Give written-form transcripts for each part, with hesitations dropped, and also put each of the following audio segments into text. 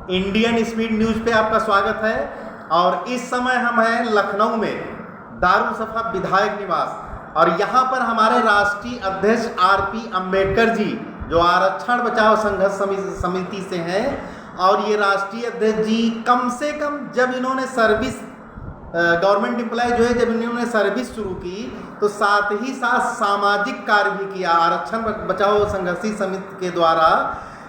Indian speed news पे आपका स्वागत है। और इस समय हम हैं लखनऊ में दारुसफा विधायक निवास, और यहाँ पर हमारे राष्ट्रीय अध्यक्ष आरपी अंबेडकर जी जो आरक्षण बचाओ संघर्ष समिति से हैं, और ये राष्ट्रीय अध्यक्ष जी कम से कम जब इन्होंने सर्विस गवर्नमेंट एम्प्लॉय जो है जब इन्होंने सर्विस शुरू की तो साथ ही साथ सामाजिक कार्य भी किया। आरक्षण बचाओ संघर्ष समिति के द्वारा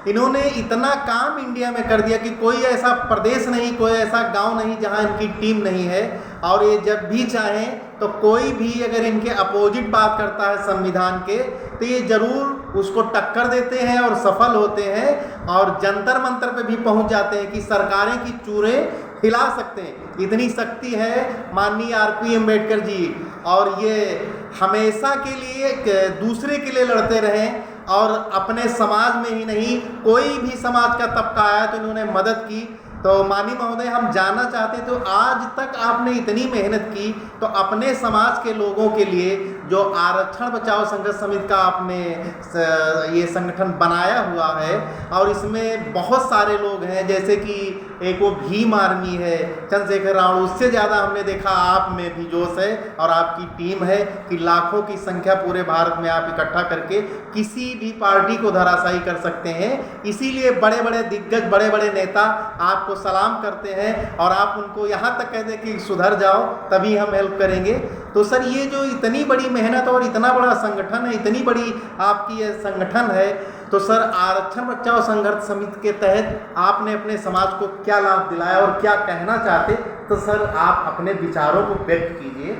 इन्होंने इतना काम इंडिया में कर दिया कि कोई ऐसा प्रदेश नहीं, कोई ऐसा गांव नहीं जहां इनकी टीम नहीं है। और ये जब भी चाहें तो कोई भी अगर इनके अपोजिट बात करता है संविधान के तो ये जरूर उसको टक्कर देते हैं और सफल होते हैं, और जंतर मंतर पे भी पहुंच जाते हैं कि सरकारें की चूरें हिला सकते हैं। इतनी शक्ति है माननीय आरपी अंबेडकर जी, और ये हमेशा के लिए दूसरे के लिए लड़ते रहें, और अपने समाज में ही नहीं कोई भी समाज का तबका आया तो इन्होंने मदद की। तो माननीय महोदय, हम जानना चाहते तो आज तक आपने इतनी मेहनत की तो अपने समाज के लोगों के लिए जो आरक्षण बचाओ संघर्ष समिति का आपने ये संगठन बनाया हुआ है, और इसमें बहुत सारे लोग हैं, जैसे कि एक वो भीम आर्मी है चंद्रशेखर रावण, उससे ज़्यादा हमने देखा आप में भी जोश है और आपकी टीम है कि लाखों की संख्या पूरे भारत में आप इकट्ठा करके किसी भी पार्टी को धराशायी कर सकते हैं। इसीलिए बड़े बड़े दिग्गज, बड़े बड़े नेता आपको सलाम करते हैं, और आप उनको यहाँ तक कह दें कि सुधर जाओ तभी हम हेल्प करेंगे। तो सर, ये जो इतनी बड़ी मेहनत और इतना बड़ा संगठन है, इतनी बड़ी आपकी ये संगठन है, तो सर आरक्षण बचाओ संघर्ष समिति के तहत आपने अपने समाज को क्या लाभ दिलाया और क्या कहना चाहते, तो सर आप अपने विचारों को व्यक्त कीजिए।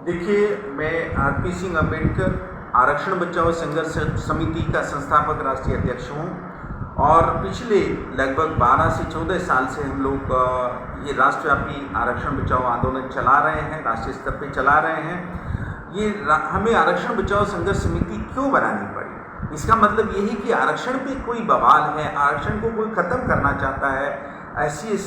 देखिए, मैं आरपी सिंह अंबेडकर आरक्षण बचाओ संघर्ष समिति का संस्थापक राष्ट्रीय अध्यक्ष हूँ, और पिछले लगभग 12 से 14 साल से हम लोग ये राष्ट्रव्यापी आरक्षण बचाओ आंदोलन चला रहे हैं, राष्ट्रीय स्तर पे चला रहे हैं। ये हमें आरक्षण बचाओ संघर्ष समिति क्यों बनानी पड़ी, इसका मतलब यही कि आरक्षण पे कोई बवाल है, आरक्षण को कोई ख़त्म करना चाहता है, SC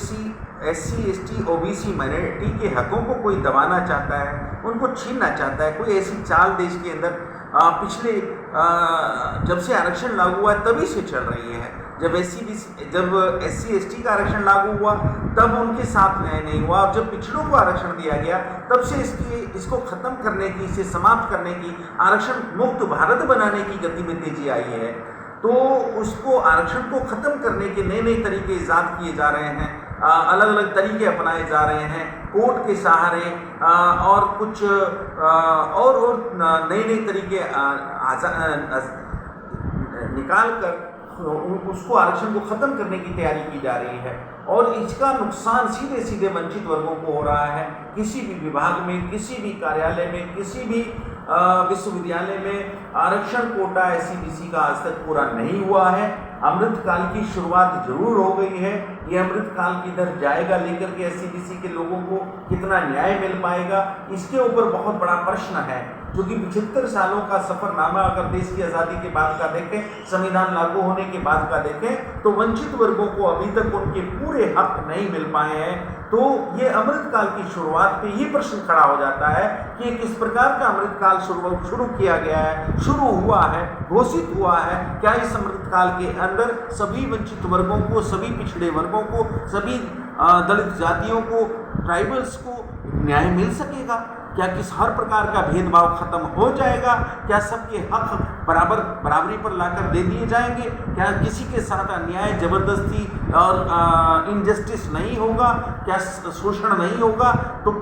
ST OBC माइनॉरिटी के हकों को कोई दबाना चाहता है, उनको छीनना चाहता है। कोई ऐसी चाल देश के अंदर पिछले जब से आरक्षण लागू हुआ तभी से चल रही है। जब SC ST का आरक्षण लागू हुआ तब उनके साथ न्याय नहीं हुआ, और जब पिछड़ों को आरक्षण दिया गया तब से इसको ख़त्म करने की, इसे समाप्त करने की, आरक्षण मुक्त भारत बनाने की गति में तेजी आई है। तो उसको आरक्षण को ख़त्म करने के नए नए तरीके ईजाद किए जा रहे हैं, अलग अलग तरीके अपनाए जा रहे हैं, कोर्ट के सहारे और कुछ और नए नए तरीके निकाल कर उसको आरक्षण को ख़त्म करने की तैयारी की जा रही है। और इसका नुकसान सीधे सीधे वंचित वर्गों को हो रहा है। किसी भी विभाग में, किसी भी कार्यालय में, किसी भी विश्वविद्यालय में आरक्षण कोटा SC BC का आज तक पूरा नहीं हुआ है। अमृत काल की शुरुआत जरूर हो गई है, ये अमृत काल किधर जाएगा लेकर के SC BC के लोगों को कितना न्याय मिल पाएगा, इसके ऊपर बहुत बड़ा प्रश्न है। क्योंकि 75 सालों का सफरनामा अगर देश की आज़ादी के बाद का देखें, संविधान लागू होने के बाद का देखें, तो वंचित वर्गों को अभी तक उनके पूरे हक नहीं मिल पाए हैं। तो ये अमृत काल की शुरुआत पे ये प्रश्न खड़ा हो जाता है कि किस प्रकार का अमृत काल शुरू किया गया है, शुरू हुआ है, घोषित हुआ है। क्या इस अमृत काल के अंदर सभी वंचित वर्गों को, सभी पिछड़े वर्गों को, सभी दलित जातियों को, ट्राइबल्स को न्याय मिल सकेगा? क्या हर प्रकार का भेदभाव खत्म हो जाएगा? क्या सबके हक बराबरी पर लाकर दे दिए जाएंगे? क्या किसी के साथ अन्याय, जबरदस्ती और इनजस्टिस नहीं होगा? क्या शोषण नहीं होगा? तो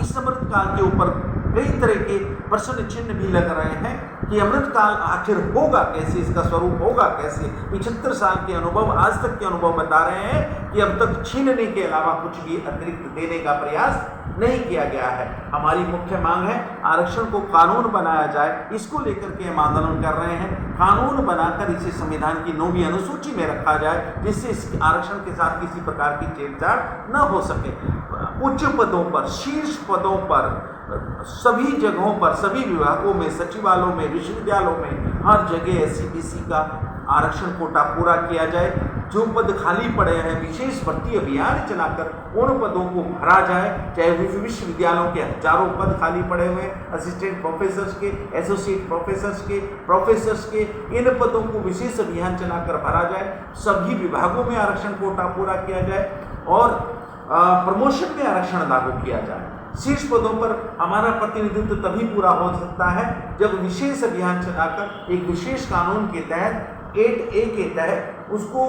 इस अमृत काल के ऊपर कई तरह के प्रश्न चिन्ह भी लग रहे हैं कि अमृत काल आखिर होगा कैसे, इसका स्वरूप होगा कैसे। 75 साल के अनुभव, आज तक के अनुभव बता रहे हैं कि अब तक छीनने के अलावा कुछ भी अतिरिक्त देने का प्रयास नहीं किया गया है। हमारी मुख्य मांग है आरक्षण को कानून बनाया जाए, इसको लेकर के हम आंदोलन कर रहे हैं। कानून बनाकर इसे संविधान की 9वीं अनुसूची में रखा जाए, जिससे इस आरक्षण के साथ किसी प्रकार की छेड़छाड़ न हो सके। उच्च पदों पर, शीर्ष पदों पर, सभी जगहों पर, सभी विभागों में, सचिवालयों में, विश्वविद्यालयों में, हर जगह SC BC का आरक्षण कोटा पूरा किया जाए। जो पद खाली पड़े हैं विशेष भर्ती अभियान चलाकर उन पदों को भरा जाए। चाहे विश्वविद्यालयों के हजारों पद खाली पड़े हुए हैं, असिस्टेंट प्रोफेसर्स के, एसोसिएट प्रोफेसर्स के, इन पदों को विशेष अभियान चलाकर भरा जाए। सभी विभागों में आरक्षण कोटा पूरा किया जाए और प्रमोशन में आरक्षण लागू किया जाए। शीर्ष पदों पर हमारा प्रतिनिधित्व तभी पूरा हो सकता है जब विशेष अभियान चलाकर एक विशेष कानून के तहत 8A के तहत उसको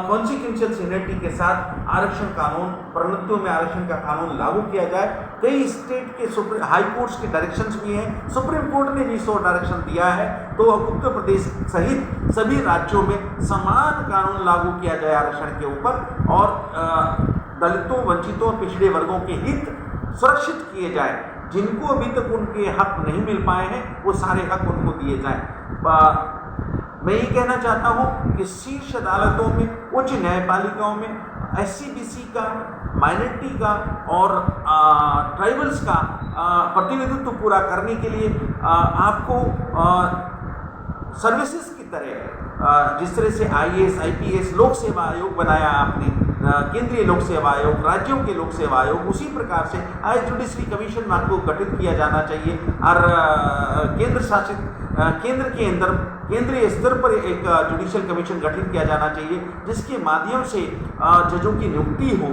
कॉन्सिक्वेंशियल सीनियरिटी के साथ आरक्षण कानून, प्रोन्नतियों में आरक्षण का कानून लागू किया जाए। कई स्टेट के हाई कोर्ट्स के डायरेक्शंस भी हैं, सुप्रीम कोर्ट ने भी 100 डायरेक्शन दिया है। तो उत्तर प्रदेश सहित सभी राज्यों में समान कानून लागू किया जाए आरक्षण के ऊपर और दलितों, वंचितों और पिछड़े वर्गों के हित सुरक्षित किए जाए। जिनको अभी तक उनके हक नहीं मिल पाए हैं वो सारे हक उनको दिए जाएं। मैं ये कहना चाहता हूँ कि शीर्ष अदालतों में, उच्च न्यायपालिकाओं में SC/BC का, माइनॉरिटी का और ट्राइबल्स का प्रतिनिधित्व पूरा करने के लिए आपको सर्विसेज की तरह जिस तरह से IAS, IPS, लोक सेवा आयोग बनाया आपने, केंद्रीय लोक सेवा आयोग, राज्यों के लोक सेवा आयोग, उसी प्रकार से जुडिशरी कमीशन आपको गठित किया जाना चाहिए और केंद्र के अंदर केंद्रीय स्तर पर एक जुडिशियल कमीशन गठित किया जाना चाहिए जिसके माध्यम से जजों की नियुक्ति हो,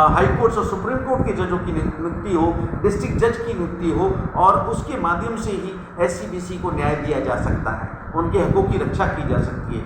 हाई कोर्ट्स और सुप्रीम कोर्ट के जजों की नियुक्ति हो, डिस्ट्रिक्ट जज की नियुक्ति हो और उसके माध्यम से ही SC/BC को न्याय दिया जा सकता है, उनके हकों की रक्षा की जा सकती है।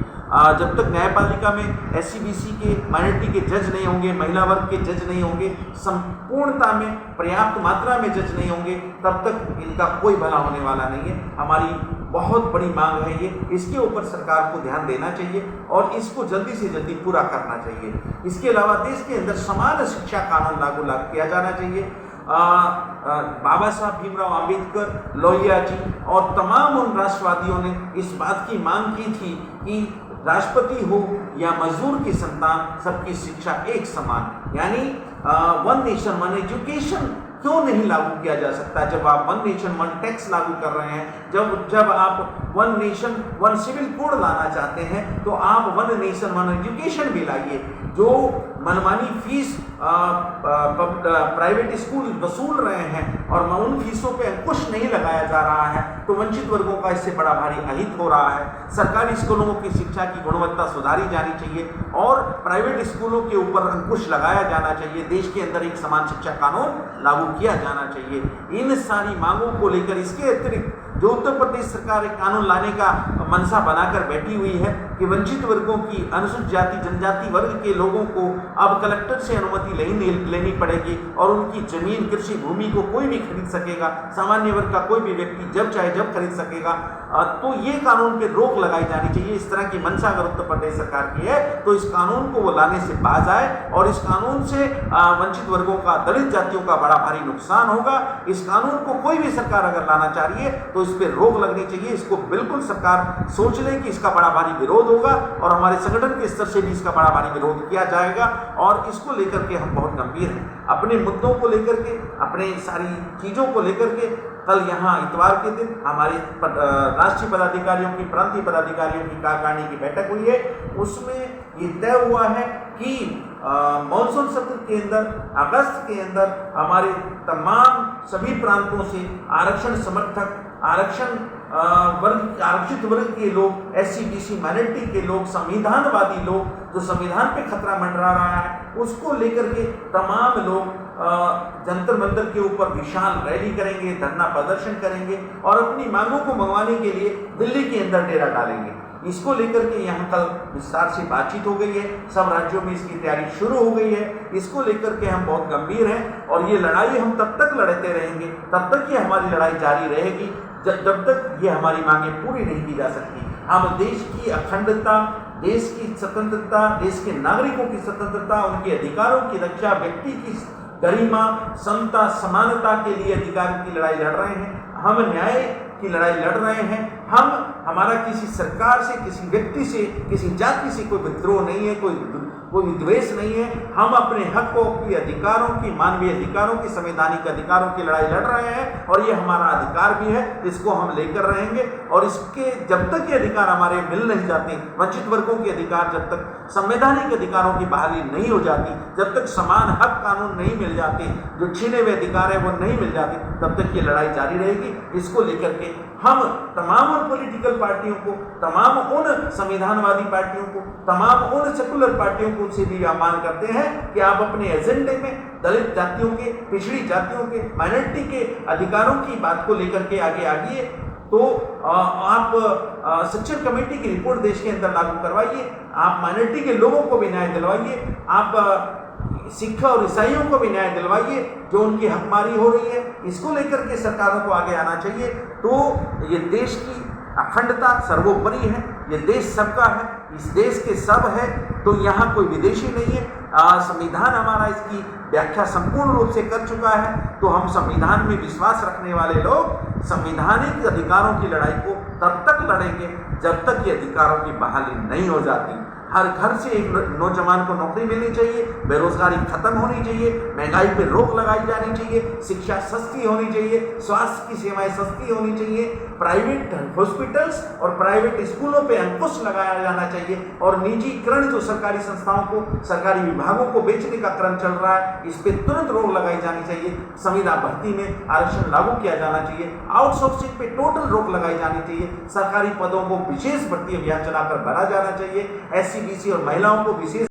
जब तक न्यायपालिका में SC/BC के, माइनॉरिटी के जज नहीं होंगे, महिला वर्ग के जज नहीं होंगे, संपूर्णता में पर्याप्त मात्रा में जज नहीं होंगे, तब तक इनका कोई भला होने वाला नहीं है। हमारी बहुत बड़ी मांग है ये, इसके ऊपर सरकार को ध्यान देना चाहिए और इसको जल्दी से जल्दी पूरा करना चाहिए। इसके अलावा देश के अंदर समान शिक्षा कानून लागू किया जाना चाहिए। बाबा साहब भीमराव अंबेडकर, लोहिया जी और तमाम उन राष्ट्रवादियों ने इस बात की मांग की थी कि राष्ट्रपति हो या मजदूर की संतान, सबकी शिक्षा एक समान, यानी वन नेशन वन एजुकेशन क्यों नहीं लागू किया जा सकता? जब आप वन नेशन वन टैक्स लागू कर रहे हैं, जब आप one nation one civil code लाना चाहते हैं, तो आप वन नेशन वन एजुकेशन भी लाइए। जो मनमानी फीस प्राइवेट स्कूल वसूल रहे हैं और उन फीसों पे अंकुश नहीं लगाया जा रहा है, तो वंचित वर्गों का इससे बड़ा भारी अहित हो रहा है। सरकारी स्कूलों की शिक्षा की गुणवत्ता सुधारी जानी चाहिए और प्राइवेट स्कूलों के ऊपर अंकुश लगाया जाना चाहिए। देश के अंदर एक समान शिक्षा कानून लागू किया जाना चाहिए। इन सारी मांगों को लेकर इसके अतिरिक्त जो उत्तर प्रदेश सरकार एक कानून लाने का मनसा बनाकर बैठी हुई है कि वंचित वर्गों की, अनुसूचित जाति जनजाति वर्ग के लोगों को अब कलेक्टर से अनुमति लेनी पड़ेगी और उनकी जमीन, कृषि भूमि को कोई भी खरीद सकेगा, सामान्य वर्ग का कोई भी व्यक्ति जब चाहे जब खरीद सकेगा। तो ये कानून पे रोक लगाई जानी चाहिए। इस तरह की मंशा अगर उत्तर प्रदेश सरकार की है तो इस कानून को वो लाने से बाज आए और इस कानून से वंचित वर्गों का, दलित जातियों का बड़ा भारी नुकसान होगा। इस कानून को कोई भी सरकार अगर लाना चाह रही है तो इस पर रोक लगनी चाहिए। इसको बिल्कुल सरकार सोच ले कि इसका बड़ा भारी विरोध होगा और हमारे संगठन के स्तर से भी इसका बड़ा भारी विरोध किया जाएगा और इसको लेकर के हम बहुत गंभीर हैं। अपने मुद्दों को लेकर के, अपने सारी चीज़ों को लेकर के कल यहाँ इतवार के दिन हमारे राष्ट्रीय पदाधिकारियों की, प्रांतीय पदाधिकारियों की कार्यकारिणी की बैठक हुई है। उसमें ये तय हुआ है कि मॉनसून सत्र के अंदर, अगस्त के अंदर हमारे तमाम सभी प्रांतों से आरक्षण समर्थक, आरक्षित वर्ग के लोग, SC/BC माइनॉरिटी के लोग, संविधानवादी लोग, जो संविधान पे खतरा मंडरा रहा है, उसको लेकर के तमाम लोग जंतर मंतर के ऊपर विशाल रैली करेंगे, धरना प्रदर्शन करेंगे और अपनी मांगों को मंगवाने के लिए दिल्ली के अंदर डेरा डालेंगे। इसको लेकर के यहाँ कल विस्तार से बातचीत हो गई है, सब राज्यों में इसकी तैयारी शुरू हो गई है। इसको लेकर के हम बहुत गंभीर हैं और ये लड़ाई हम तब तक लड़ते रहेंगे, तब तक ये हमारी लड़ाई जारी रहेगी जब तक ये हमारी मांगें पूरी नहीं की जा सकती। हम देश की अखंडता, देश की स्वतंत्रता, देश के नागरिकों की स्वतंत्रता, उनके अधिकारों की रक्षा, व्यक्ति की गरिमा, समता, समानता के लिए अधिकार की लड़ाई लड़ रहे हैं। हम न्याय की लड़ाई लड़ रहे हैं हम हमारा किसी सरकार से, किसी व्यक्ति से, किसी जाति से कोई विद्रोह नहीं है, कोई द्वेष नहीं है। हम अपने हकों की, अधिकारों की, मानवीय अधिकारों की, संवैधानिक अधिकारों की लड़ाई लड़ रहे हैं और ये हमारा अधिकार भी है, इसको हम लेकर रहेंगे। और इसके जब तक ये अधिकार हमारे मिल नहीं जाते, वंचित वर्गों के अधिकार जब तक, संवैधानिक अधिकारों की बहाली नहीं हो जाती, जब तक समान हक कानून नहीं मिल जाते, जो छीने हुए अधिकार है वो नहीं मिल जाते, तब तक ये लड़ाई जारी रहेगी। इसको लेकर के हम तमाम उन पॉलिटिकल पार्टियों को, तमाम उन संविधानवादी पार्टियों को, तमाम उन सेकुलर पार्टियों को से भी आह्वान करते हैं कि आप अपने एजेंडे में दलित जातियों के, पिछड़ी जातियों के, माइनॉरिटी के अधिकारों की बात को लेकर के आगे आइए। तो आप सेक्शन कमेटी की रिपोर्ट देश के अंदर लागू करवाइए, आप माइनॉरिटी के लोगों को भी न्याय दिलवाइए, आप सिख और ईसाइयों को भी न्याय दिलवाइए, जो उनकी हकमारी हो रही है, इसको लेकर के सरकारों को आगे आना चाहिए। तो ये देश की अखंडता सर्वोपरि है, ये देश सबका है, इस देश के सब है, तो यहाँ कोई विदेशी नहीं है। संविधान हमारा इसकी व्याख्या संपूर्ण रूप से कर चुका है। तो हम संविधान में विश्वास रखने वाले लोग संवैधानिक अधिकारों की लड़ाई को तब तक लड़ेंगे जब तक ये अधिकारों की बहाली नहीं हो जाती। हर घर से एक नौजवान को नौकरी मिलनी चाहिए, बेरोजगारी खत्म होनी चाहिए, महंगाई पर रोक लगाई जानी चाहिए, शिक्षा सस्ती होनी चाहिए, स्वास्थ्य की सेवाएं सस्ती होनी चाहिए, प्राइवेट हॉस्पिटल्स और प्राइवेट स्कूलों पे अंकुश लगाया जाना चाहिए और निजीकरण जो सरकारी संस्थाओं को, सरकारी विभागों को बेचने का क्रम चल रहा है, इस पे तुरंत रोक लगाई जानी चाहिए। संविदा भर्ती में आरक्षण लागू किया जाना चाहिए, आउटसोर्सिंग पे टोटल रोक लगाई जानी चाहिए, सरकारी पदों को विशेष भर्ती अभियान चलाकर भरा जाना चाहिए, SC BC और महिलाओं को विशेष